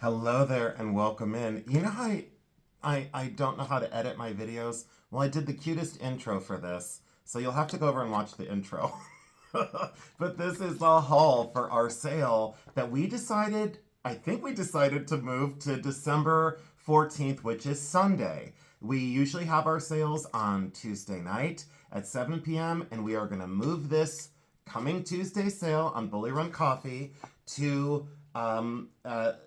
Hello there and welcome in. You know how I don't know how to edit my videos? Well, I did the cutest intro for this, so you'll have to go over and watch the intro. But this is a haul for our sale that I think we decided to move to December 14th, which is Sunday. We usually have our sales on Tuesday night at 7 p.m. and we are going to move this coming Tuesday sale on Bully Run Coffee to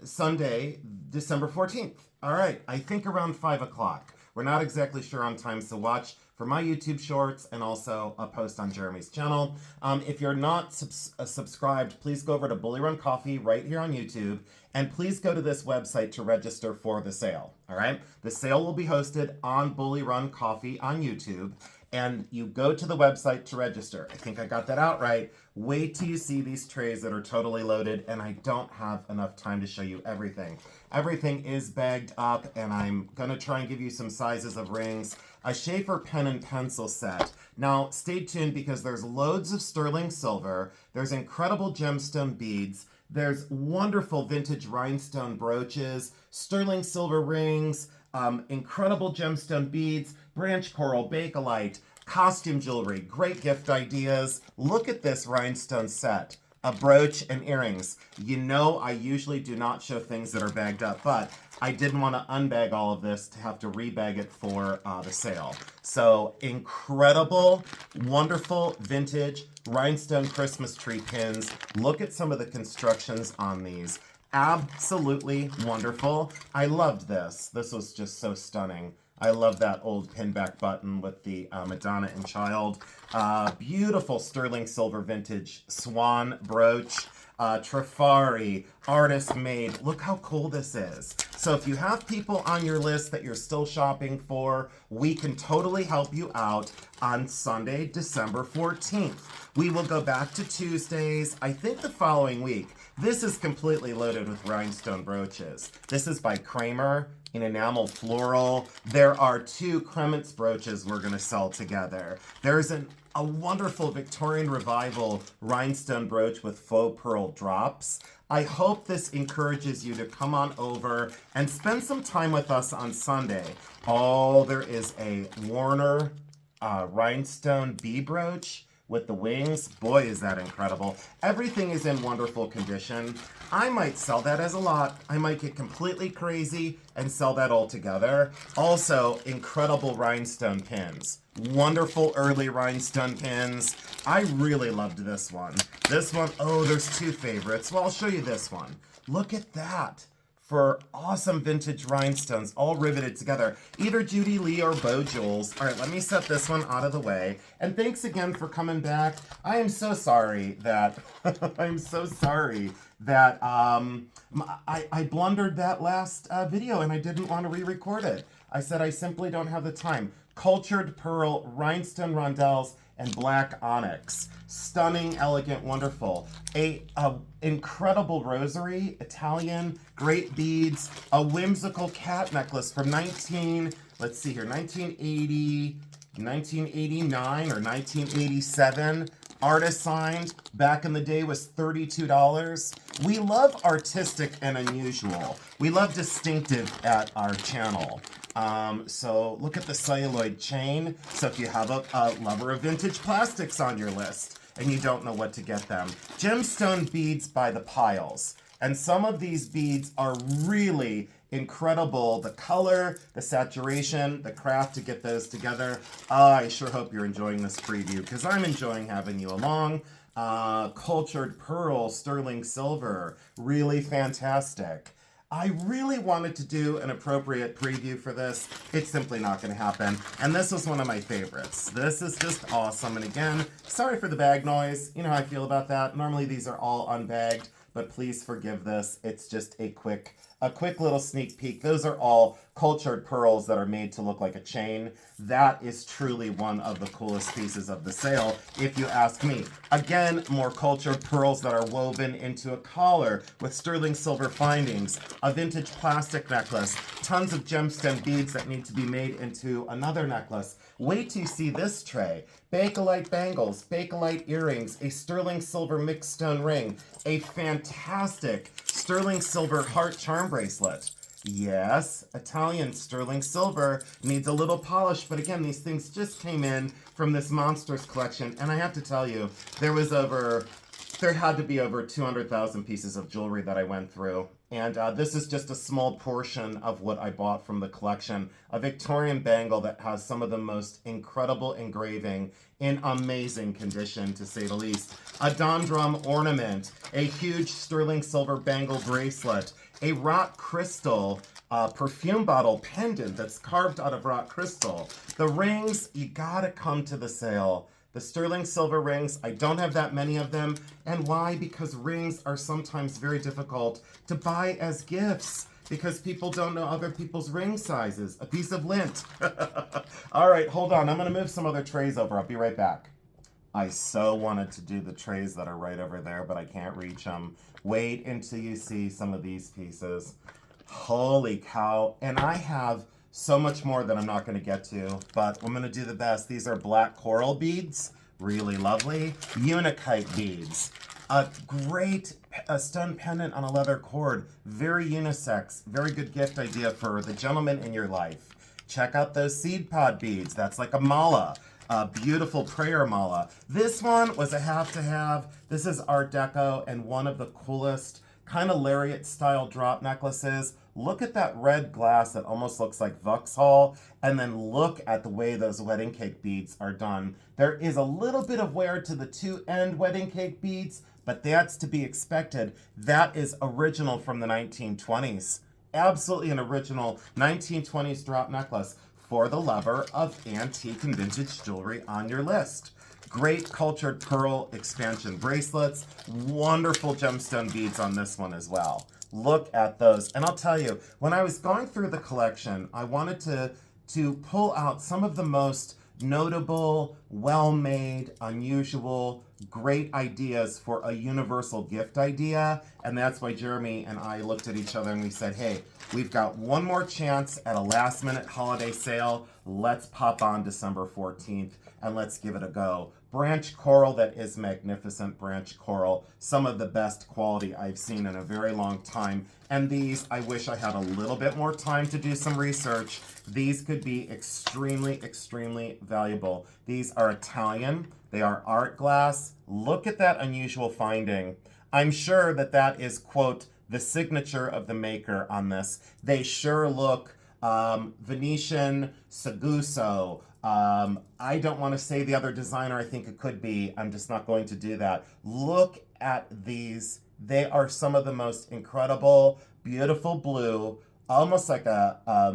Sunday, December 14th. All right, I think around 5 o'clock. We're not exactly sure on time, so watch for my YouTube shorts and also a post on Jeremy's channel. If you're not subscribed, please go over to Bully Run Coffee right here on YouTube, and please go to this website to register for the sale, all right? The sale will be hosted on Bully Run Coffee on YouTube, and you go to the website to register. I think I got that out right. Wait till you see these trays that are totally loaded, and I don't have enough time to show you everything. Everything is bagged up, and I'm gonna try and give you some sizes of rings. A Schaefer pen and pencil set. Now, stay tuned because there's loads of sterling silver. There's incredible gemstone beads. There's wonderful vintage rhinestone brooches, sterling silver rings, incredible gemstone beads, branch coral, Bakelite, costume jewelry, great gift ideas. Look at this rhinestone set, a brooch and earrings. You know I usually do not show things that are bagged up, but I didn't want to unbag all of this to have to rebag it for the sale. So incredible, wonderful vintage rhinestone Christmas tree pins. Look at some of the constructions on these. Absolutely wonderful. I loved this. This was just so stunning. I love that old pinback button with the Madonna and Child. Beautiful sterling silver vintage swan brooch. Trifari, artist made. Look how cool this is. So if you have people on your list that you're still shopping for, we can totally help you out on Sunday, December 14th. We will go back to Tuesdays, I think the following week. This is completely loaded with rhinestone brooches. This is by Kramer in enamel floral. There are 2 Kremens brooches we're gonna sell together. There's a wonderful Victorian Revival rhinestone brooch with faux pearl drops. I hope this encourages you to come on over and spend some time with us on Sunday. Oh, there is a Warner rhinestone bee brooch with the wings. Boy, is that incredible. Everything is in wonderful condition. I might sell that as a lot. I might get completely crazy and sell that all together. Also, incredible rhinestone pins. Wonderful early rhinestone pins. I really loved this one. This one, oh, there's 2 favorites. Well, I'll show you this one. Look at that. For awesome vintage rhinestones, all riveted together. Either Judy Lee or Beau Jules. All right, let me set this one out of the way. And thanks again for coming back. I am so sorry that, I blundered that last video and I didn't want to re-record it. I said I simply don't have the time. Cultured pearl, rhinestone rondelles, and black onyx. Stunning, elegant, wonderful. A incredible rosary, Italian, great beads, a whimsical cat necklace from 1980, 1989 or 1987. Artist signed, back in the day was $32. We love artistic and unusual. We love distinctive at our channel. So look at the celluloid chain. So if you have a lover of vintage plastics on your list and you don't know what to get them. Gemstone beads by the piles. And some of these beads are really incredible. The color, the saturation, the craft to get those together. I sure hope you're enjoying this preview because I'm enjoying having you along. Cultured pearl, sterling silver, really fantastic. I really wanted to do an appropriate preview for this. It's simply not going to happen. And this was one of my favorites. This is just awesome. And again, sorry for the bag noise. You know how I feel about that. Normally these are all unbagged, but please forgive this. It's just a quick little sneak peek. Those are all cultured pearls that are made to look like a chain. That is truly one of the coolest pieces of the sale, if you ask me. Again, more cultured pearls that are woven into a collar with sterling silver findings, a vintage plastic necklace, tons of gemstone beads that need to be made into another necklace. Wait till you see this tray. Bakelite bangles, Bakelite earrings, a sterling silver mixed stone ring, a fantastic sterling silver heart charm bracelet. Yes, Italian sterling silver needs a little polish, but again, these things just came in from this monstrous collection, and I have to tell you, there had to be over 200,000 pieces of jewelry that I went through. And this is just a small portion of what I bought from the collection. A Victorian bangle that has some of the most incredible engraving in amazing condition, to say the least. A dondrum ornament, a huge sterling silver bangle bracelet, a rock crystal perfume bottle pendant that's carved out of rock crystal. The rings, you gotta come to the sale. The sterling silver rings, I don't have that many of them. And why? Because rings are sometimes very difficult to buy as gifts because people don't know other people's ring sizes. A piece of lint. All right, hold on. I'm going to move some other trays over. I'll be right back. I so wanted to do the trays that are right over there, but I can't reach them. Wait until you see some of these pieces. Holy cow. And I have so much more that I'm not going to get to, but I'm going to do the best. These are black coral beads, really lovely. Unikite beads, a great stone pendant on a leather cord, very unisex, very good gift idea for the gentleman in your life. Check out those seed pod beads. That's like a mala, a beautiful prayer mala. This one was a have to have. This is Art Deco and one of the coolest kind of lariat style drop necklaces. Look at that red glass that almost looks like Vauxhall, and then look at the way those wedding cake beads are done. There is a little bit of wear to the two-end wedding cake beads, but that's to be expected. That is original from the 1920s. Absolutely an original 1920s drop necklace for the lover of antique and vintage jewelry on your list. Great cultured pearl expansion bracelets, wonderful gemstone beads on this one as well. Look at those. And I'll tell you, when I was going through the collection, I wanted to pull out some of the most notable, well-made, unusual, great ideas for a universal gift idea. And that's why Jeremy and I looked at each other and we said, hey, we've got one more chance at a last-minute holiday sale. Let's pop on December 14th and let's give it a go. Branch coral, that is magnificent branch coral. Some of the best quality I've seen in a very long time. And these, I wish I had a little bit more time to do some research. These could be extremely, extremely valuable. These are Italian. They are art glass. Look at that unusual finding. I'm sure that that is, quote, the signature of the maker on this. They sure look Venetian, Seguso. I don't want to say the other designer I think it could be. I'm just not going to do that. Look at these. They are some of the most incredible, beautiful blue, almost like a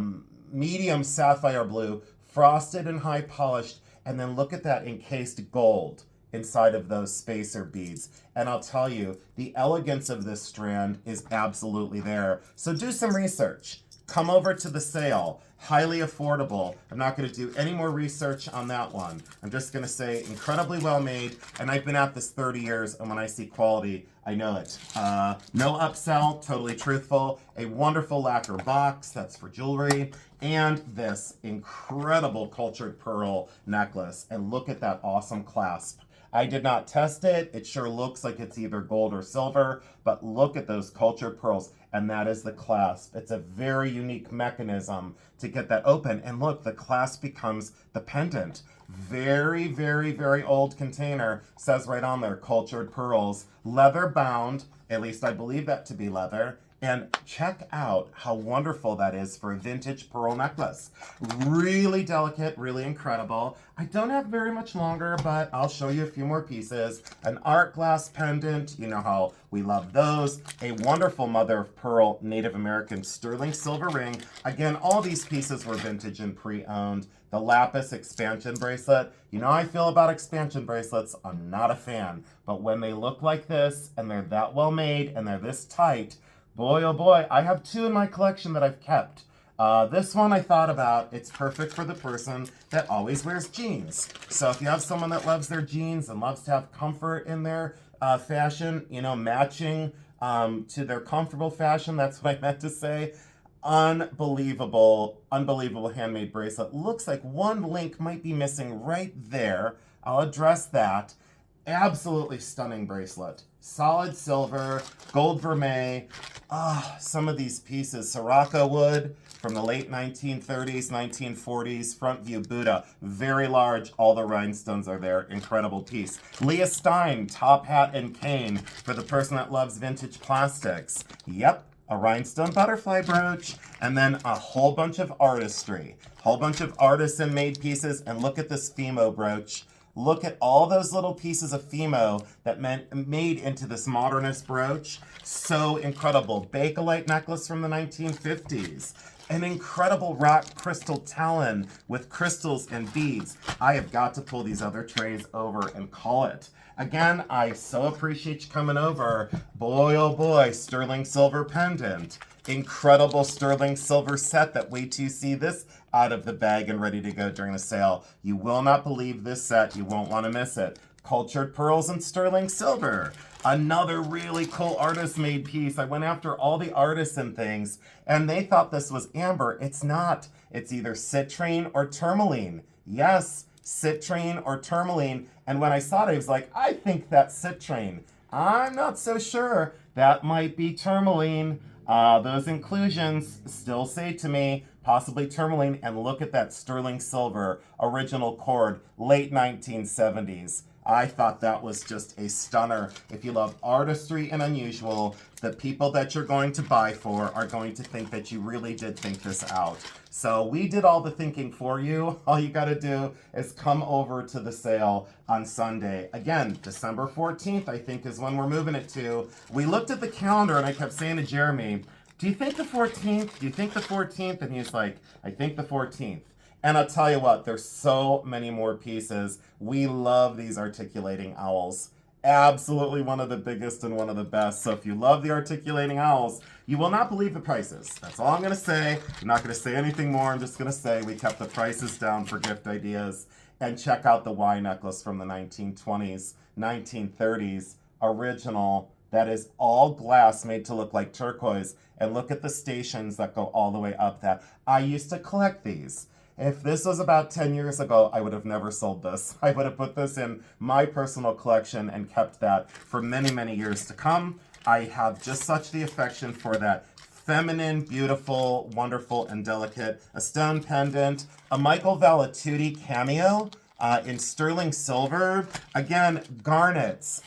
medium sapphire blue, frosted and high polished. And then look at that encased gold inside of those spacer beads. And I'll tell you, the elegance of this strand is absolutely there. So do some research. Come over to the sale. Highly affordable. I'm not going to do any more research on that one. I'm just going to say incredibly well made. And I've been at this 30 years, and when I see quality, I know it. No upsell, totally truthful. A wonderful lacquer box, that's for jewelry. And this incredible cultured pearl necklace. And look at that awesome clasp. I did not test it. It sure looks like it's either gold or silver, but look at those cultured pearls, and that is the clasp. It's a very unique mechanism to get that open, and look, the clasp becomes the pendant. Very, very, very old container, says right on there, cultured pearls, leather bound, at least I believe that to be leather. And check out how wonderful that is for a vintage pearl necklace. Really delicate, really incredible. I don't have very much longer, but I'll show you a few more pieces. An art glass pendant, you know how we love those. A wonderful mother of pearl Native American sterling silver ring. Again, all these pieces were vintage and pre-owned. The lapis expansion bracelet. You know how I feel about expansion bracelets. I'm not a fan. But when they look like this, and they're that well made, and they're this tight, boy, oh boy, I have two in my collection that I've kept. This one I thought about. It's perfect for the person that always wears jeans. So if you have someone that loves their jeans and loves to have comfort in their fashion, you know, matching to their comfortable fashion, that's what I meant to say. Unbelievable, unbelievable handmade bracelet. Looks like one link might be missing right there. I'll address that. Absolutely stunning bracelet. Solid silver, gold vermeil. Some of these pieces. Sirocco wood from the late 1930s, 1940s. Front view Buddha. Very large. All the rhinestones are there. Incredible piece. Leah Stein, top hat and cane for the person that loves vintage plastics. Yep. A rhinestone butterfly brooch, and then a whole bunch of artistry. Whole bunch of artisan-made pieces, and look at this Fimo brooch. Look at all those little pieces of Fimo that made into this modernist brooch. So incredible. Bakelite necklace from the 1950s. An incredible rock crystal talon with crystals and beads. I have got to pull these other trays over and call it. Again, I so appreciate you coming over. Boy, oh boy, sterling silver pendant. Incredible sterling silver set that wait till you see this out of the bag and ready to go during the sale. You will not believe this set. You won't want to miss it. Cultured pearls and sterling silver. Another really cool artist-made piece. I went after all the artisan things, and they thought this was amber. It's not. It's either citrine or tourmaline. Yes, citrine or tourmaline. And when I saw it, I was like, I think that's citrine. I'm not so sure. That might be tourmaline. Those inclusions still say to me, possibly tourmaline. And look at that sterling silver, original cord, late 1970s. I thought that was just a stunner. If you love artistry and unusual, the people that you're going to buy for are going to think that you really did think this out. So we did all the thinking for you. All you got to do is come over to the sale on Sunday. Again, December 14th, I think, is when we're moving it to. We looked at the calendar and I kept saying to Jeremy, do you think the 14th? Do you think the 14th? And he's like, I think the 14th. And I'll tell you what, there's so many more pieces. We love these articulating owls. Absolutely one of the biggest and one of the best. So if you love the articulating owls, you will not believe the prices. That's all I'm going to say. I'm not going to say anything more. I'm just going to say we kept the prices down for gift ideas. And check out the Y necklace from the 1920s, 1930s, original. That is all glass made to look like turquoise. And look at the stations that go all the way up that. I used to collect these. If this was about 10 years ago, I would have never sold this. I would have put this in my personal collection and kept that for many, many years to come. I have just such the affection for that feminine, beautiful, wonderful, and delicate. A stone pendant, a Michael Vallatutti cameo in sterling silver. Again, garnets.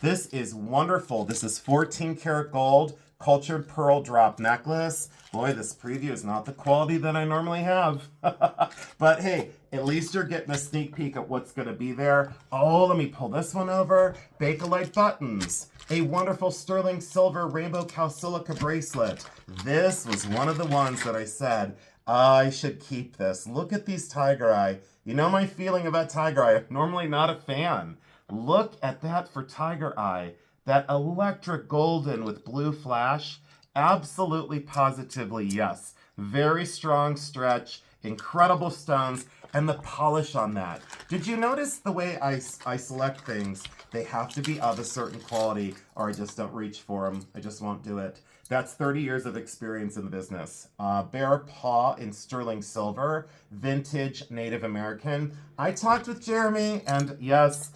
This is wonderful. This is 14 karat gold, cultured pearl drop necklace. Boy, this preview is not the quality that I normally have. But hey, at least you're getting a sneak peek at what's going to be there. Oh, let me pull this one over. Bakelite buttons. A wonderful sterling silver rainbow calsilica bracelet. This was one of the ones that I said, I should keep this. Look at these tiger eye. You know my feeling about tiger eye. I'm normally not a fan. Look at that for tiger eye. That electric golden with blue flash. Absolutely, positively, yes. Very strong stretch, incredible stones, and the polish on that. Did you notice the way I select things? They have to be of a certain quality or I just don't reach for them. I just won't do it. That's 30 years of experience in the business. Bear paw in sterling silver, vintage Native American. I talked with Jeremy, and yes,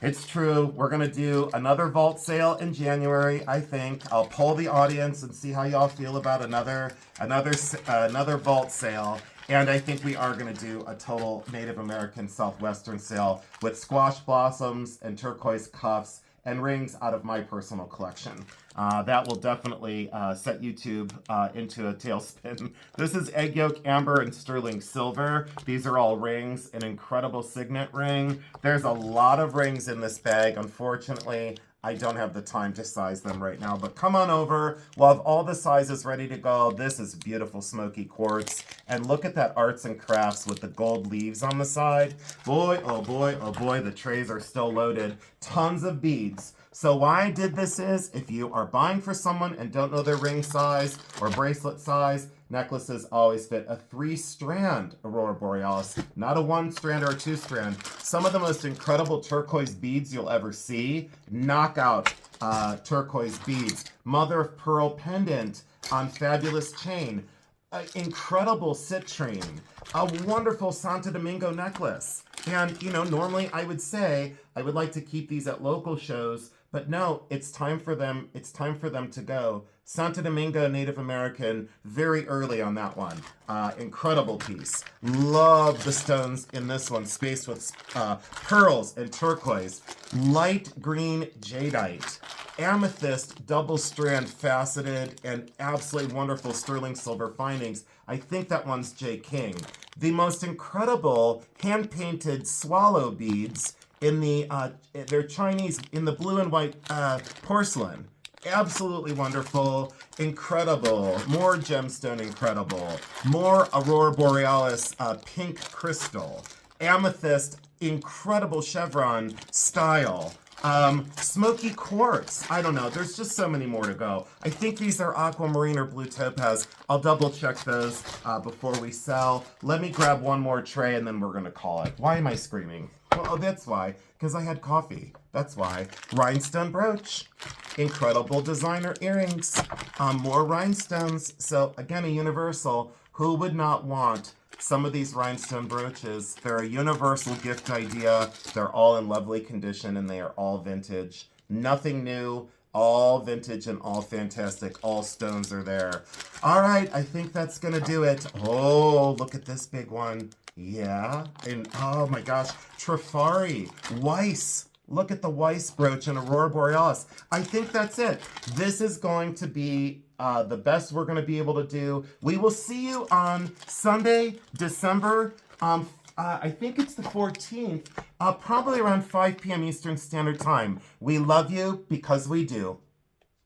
it's true. We're going to do another vault sale in January, I think. I'll poll the audience and see how y'all feel about another vault sale. And I think we are going to do a total Native American Southwestern sale with squash blossoms and turquoise cuffs and rings out of my personal collection. That will definitely set YouTube into a tailspin. This is egg yolk, amber, and sterling silver. These are all rings, an incredible signet ring. There's a lot of rings in this bag. Unfortunately, I don't have the time to size them right now, but come on over. We'll have all the sizes ready to go. This is beautiful smoky quartz. And look at that arts and crafts with the gold leaves on the side. Boy, oh boy, oh boy, the trays are still loaded. Tons of beads. So why I did this is, if you are buying for someone and don't know their ring size or bracelet size, necklaces always fit a 3-strand Aurora Borealis, not a 1-strand or a 2-strand. Some of the most incredible turquoise beads you'll ever see, knockout turquoise beads. Mother of pearl pendant on fabulous chain. incredible citrine, a wonderful Santo Domingo necklace. And, you know, normally I would say I would like to keep these at local shows, but no, it's time for them to go. Santo Domingo Native American, very early on that one. Incredible piece. Love the stones in this one, spaced with pearls and turquoise. Light green jadeite. Amethyst, double strand faceted, and absolutely wonderful sterling silver findings. I think that one's J. King. The most incredible hand-painted swallow beads in the, they're Chinese, in the blue and white porcelain. Absolutely wonderful, incredible, more gemstone incredible, more Aurora Borealis pink crystal, amethyst, incredible chevron style, smoky quartz. I don't know, there's just so many more to go. I think these are aquamarine or blue topaz. I'll double check those before we sell. Let me grab one more tray and then we're gonna call it. Why am I screaming? Well, oh, that's why, because I had coffee. That's why. Rhinestone brooch. Incredible designer earrings. More rhinestones. So again, a universal. Who would not want some of these rhinestone brooches? They're a universal gift idea. They're all in lovely condition and they are all vintage. Nothing new. All vintage and all fantastic. All stones are there. All right, I think that's gonna do it. Oh, look at this big one. Yeah, and oh my gosh, Trifari, Weiss. Look at the Weiss brooch and Aurora Borealis. I think that's it. This is going to be the best we're going to be able to do. We will see you on Sunday, December. I think it's the 14th, probably around 5 p.m. Eastern Standard Time. We love you because we do.